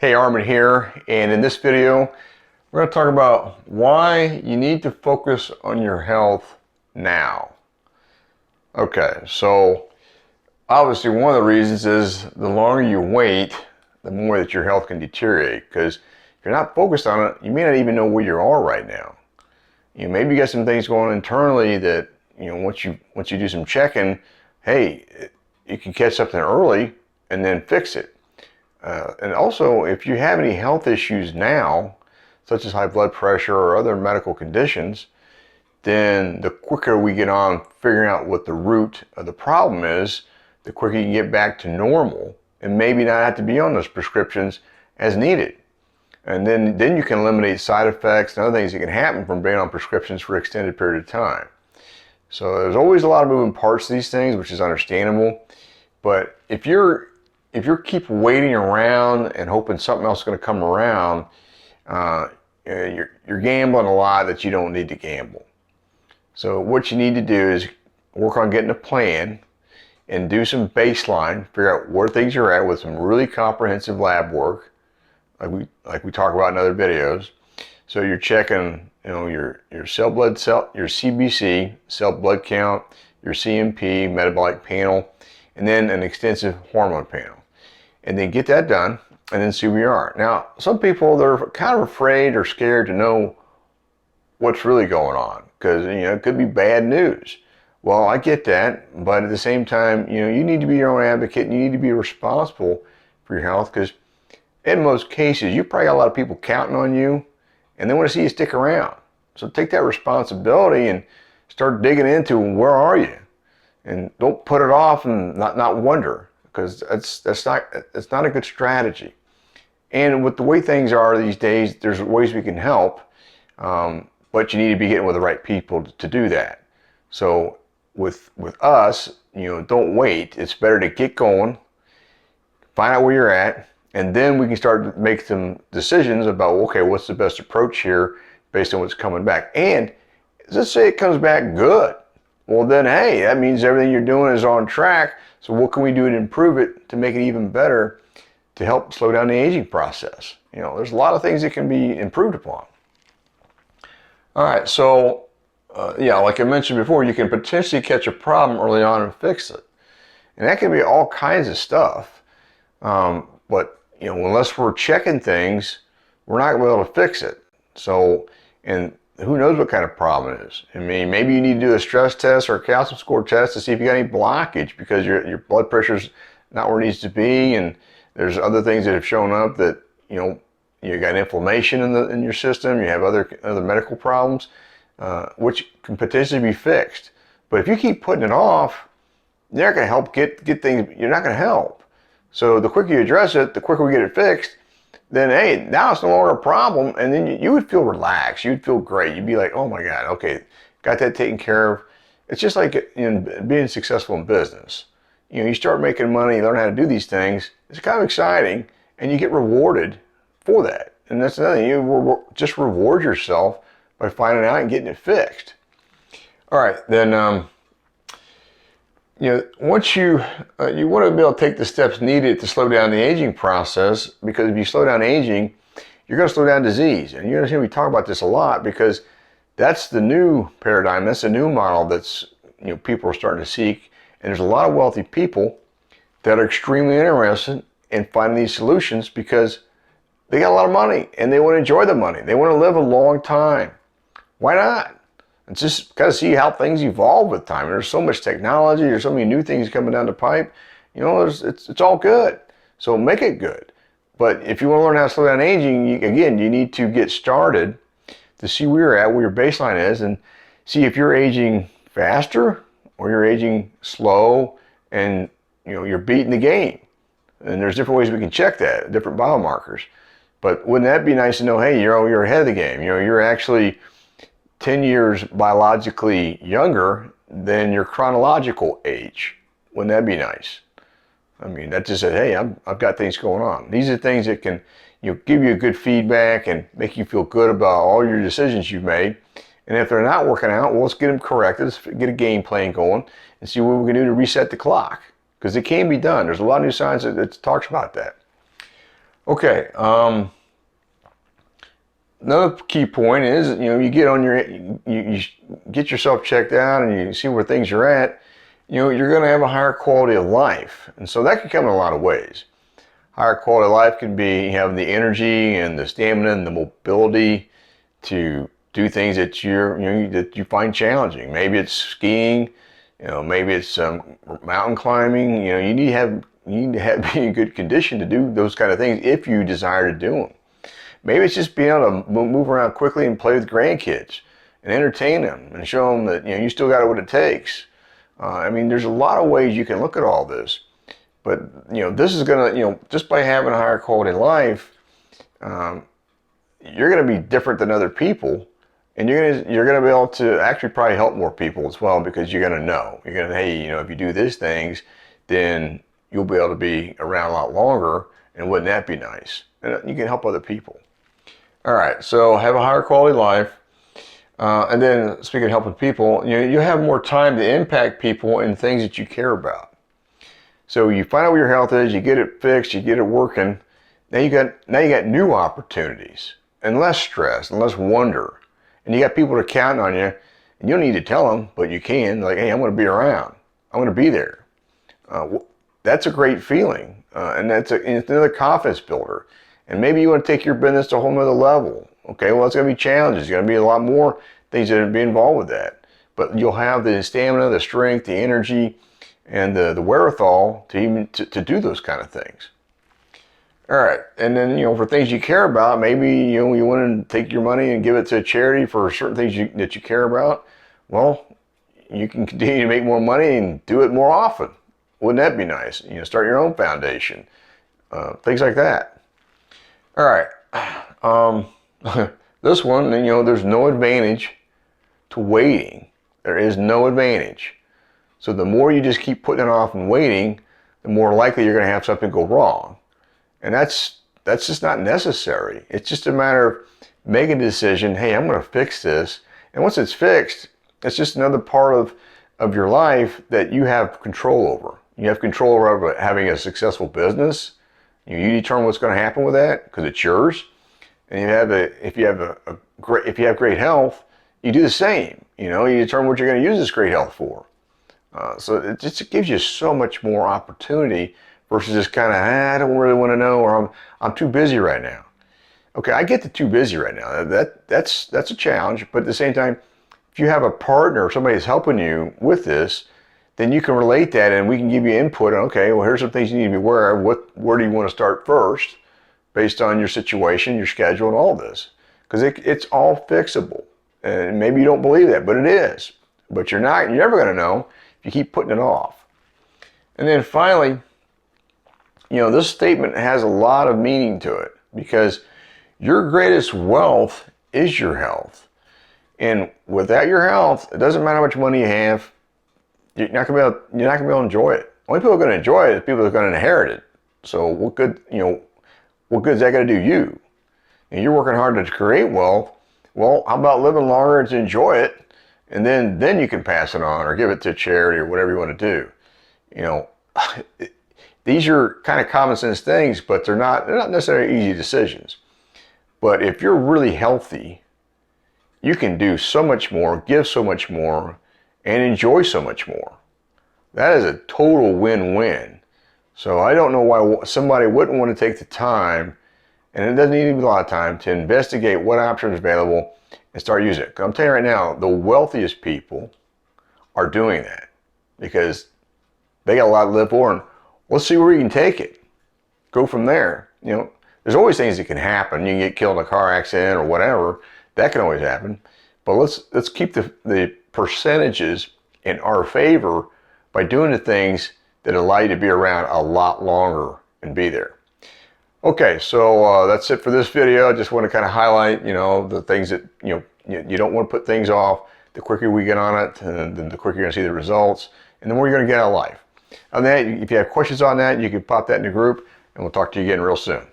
Hey, Arman here, and in this video we're going to talk about why you need to focus on your health now. Okay, so obviously one of the reasons is the longer you wait, the more that your health can deteriorate, because if you're not focused on it, you may not even know where you are right now. Maybe you got some things going on internally that, once you do some checking, hey, you can catch something early and then fix it. And also, if you have any health issues now, such as high blood pressure or other medical conditions, then the quicker we get on figuring out what the root of the problem is, the quicker you can get back to normal and maybe not have to be on those prescriptions as needed. And then you can eliminate side effects and other things that can happen from being on prescriptions for an extended period of time. So there's always a lot of moving parts to these things, which is understandable. But if you keep waiting around and hoping something else is going to come around, you're gambling a lot that you don't need to gamble. So what you need to do is work on getting a plan and do some baseline, figure out where things are at with some really comprehensive lab work, like we talk about in other videos. So you're checking, your CBC, cell blood count, your CMP, metabolic panel, and then an extensive hormone panel. And then get that done, and then see where you are. Now, some people, they're kind of afraid or scared to know what's really going on, because it could be bad news. Well, I get that, but at the same time, you need to be your own advocate, and you need to be responsible for your health, because in most cases, you probably got a lot of people counting on you, and they want to see you stick around. So take that responsibility and start digging into where are you, and don't put it off and not wonder, because that's not a good strategy. And with the way things are these days, there's ways we can help, but you need to be getting with the right people to do that. So with us, don't wait. It's better to get going, find out where you're at, and then we can start to make some decisions about, okay, what's the best approach here based on what's coming back. And let's say it comes back good. Well then, hey, that means everything you're doing is on track. So what can we do to improve it, to make it even better, to help slow down the aging process? There's a lot of things that can be improved upon. All right, so like I mentioned before, you can potentially catch a problem early on and fix it. And that can be all kinds of stuff. But unless we're checking things, we're not going to be able to fix it. So, and who knows what kind of problem it is. I mean, maybe you need to do a stress test or a calcium score test to see if you got any blockage, because your blood pressure's not where it needs to be, and there's other things that have shown up that you got inflammation in your system. You have other medical problems, which can potentially be fixed. But if you keep putting it off, you're not going to help get things. You're not going to help. So the quicker you address it, the quicker we get it fixed. Then, hey, now it's no longer a problem, and then you would feel relaxed. You'd feel great. You'd be like, oh my God, okay, got that taken care of. It's just like being successful in business. You start making money, you learn how to do these things. It's kind of exciting, and you get rewarded for that. And that's another thing. You just reward yourself by finding out and getting it fixed. All right, then. Once you want to be able to take the steps needed to slow down the aging process, because if you slow down aging, you're going to slow down disease. And you're going to hear me talk about this a lot, because that's the new paradigm. That's the new model that's people are starting to seek. And there's a lot of wealthy people that are extremely interested in finding these solutions, because they got a lot of money and they want to enjoy the money. They want to live a long time. Why not? It's just got to see how things evolve with time. There's so much technology. There's so many new things coming down the pipe. It's all good. So make it good. But if you want to learn how to slow down aging, you need to get started to see where you're at, where your baseline is, and see if you're aging faster or you're aging slow, and you're beating the game. And there's different ways we can check that, different biomarkers. But wouldn't that be nice to know? Hey, you're ahead of the game. You're actually 10 years biologically younger than your chronological age. Wouldn't that be nice? I mean, that just says, hey, I've got things going on. These are things that can give you a good feedback and make you feel good about all your decisions you've made. And if they're not working out, well, let's get them corrected. Let's get a game plan going and see what we can do to reset the clock. Because it can be done. There's a lot of new science that talks about that. Okay. Another key point is, you get on you get yourself checked out and you see where things are at. You're going to have a higher quality of life, and so that can come in a lot of ways. Higher quality of life can be having the energy and the stamina and the mobility to do things that that you find challenging. Maybe it's skiing, maybe it's mountain climbing. You need to have be in good condition to do those kind of things if you desire to do them. Maybe it's just being able to move around quickly and play with grandkids and entertain them and show them that you still got what it takes. There's a lot of ways you can look at all this, but this is gonna just by having a higher quality life, you're gonna be different than other people, and you're gonna be able to actually probably help more people as well, because you're gonna hey, if you do these things, then you'll be able to be around a lot longer, and wouldn't that be nice? And you can help other people. All right, so have a higher quality life, and then speaking of helping people, you have more time to impact people and things that you care about. So you find out what your health is, you get it fixed, you get it working. Now you got new opportunities and less stress and less wonder, and you got people that are counting on you, and you don't need to tell them, but you can. Like, hey, I'm going to be around. I'm going to be there. That's a great feeling, and it's another confidence builder. And maybe you want to take your business to a whole nother level. Okay, well, it's going to be challenges. There's going to be a lot more things that will be involved with that. But you'll have the stamina, the strength, the energy, and the wherewithal to do those kind of things. All right, and then for things you care about, maybe you want to take your money and give it to a charity for certain things that you care about. Well, you can continue to make more money and do it more often. Wouldn't that be nice? Start your own foundation, things like that. All right, this one, there's no advantage to waiting. There is no advantage. So the more you just keep putting it off and waiting, the more likely you're going to have something go wrong. And that's just not necessary. It's just a matter of making a decision, hey, I'm going to fix this. And once it's fixed, it's just another part of your life that you have control over. You have control over having a successful business. You determine what's going to happen with that because it's yours. And if you have great health, you do the same. You determine what you're going to use this great health for. So it just gives you so much more opportunity versus just kind of, I don't really want to know, or I'm too busy right now. Okay, I get the too busy right now. That's a challenge, but at the same time, if you have a partner or somebody that's helping you with this, then you can relate that and we can give you input on, okay, well, here's some things you need to be aware of. Where do you want to start first based on your situation, your schedule, and all this? Because it's all fixable. And maybe you don't believe that, but it is. But you're never going to know if you keep putting it off. And then finally, this statement has a lot of meaning to it, because your greatest wealth is your health. And without your health, it doesn't matter how much money you have, you're not gonna be able to enjoy it. Only people who are going to enjoy it is people who are going to inherit it. So what good is that going to do you? And you're working hard to create wealth. Well, how about living longer to enjoy it, and then you can pass it on or give it to a charity or whatever you want to do. These are kind of common sense things, but they're not necessarily easy decisions. But if you're really healthy, you can do so much more, give so much more, and enjoy so much more. That is a total win-win. So I don't know why somebody wouldn't want to take the time, and it doesn't need to be a lot of time, to investigate what options are available and start using it. 'Cause I'm telling you right now, the wealthiest people are doing that because they got a lot to live for, and let's see where we can take it. Go from there. There's always things that can happen. You can get killed in a car accident or whatever. That can always happen. But let's keep the percentages in our favor by doing the things that allow you to be around a lot longer and be there. Okay, so that's it for this video. I just want to kind of highlight, the things that, you don't want to put things off. The quicker we get on it, then the quicker you're going to see the results, and the more you're going to get out of life. On that, if you have questions on that, you can pop that in the group, and we'll talk to you again real soon.